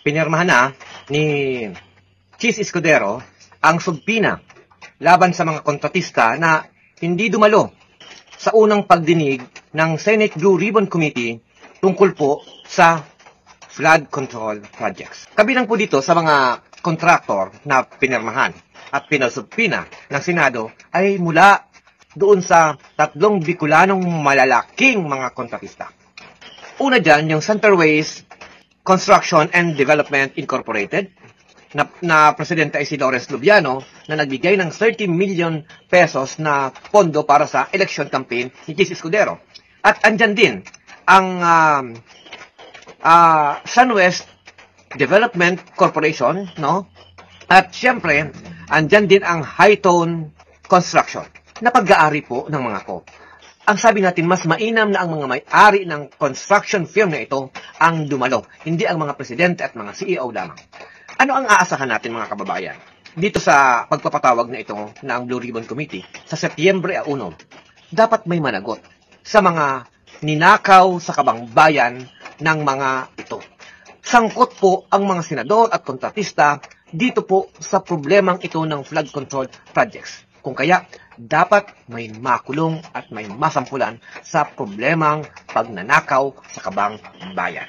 pinirmahan na ni Chis Escudero ang subpina laban sa mga kontratista na hindi dumalo sa unang pagdinig ng Senate Blue Ribbon Committee tungkol po sa flood control projects. Kabilang po dito sa mga kontraktor na pinirmahan at pinasubpina ng Senado ay mula doon sa tatlong Bicolanong malalaking mga kontratista. Una dyan, yung Centerways Construction and Development Incorporated, na presidente ay si Lawrence Lubiano, na nagbigay ng 30 million pesos na pondo para sa election campaign ni Chis Escudero. At andyan din ang SunWest Development Corporation, no? At syempre, andyan din ang Hightone Construction, na pag-aari po ng mga ko. Ang sabi natin, mas mainam na ang mga may-ari ng construction firm na ito ang dumalo, hindi ang mga presidente at mga CEO lamang. Ano ang aasahan natin mga kababayan? Dito sa pagpapatawag na ito ng Blue Ribbon Committee, sa Setyembre 1, dapat may managot sa mga ninakaw sa kabangbayan ng mga ito. Sangkot po ang mga senador at kontratista dito po sa problemang ito ng flood control projects. Kung kaya, dapat may makulong at may masampulan sa problemang pagnanakaw sa kabang bayan.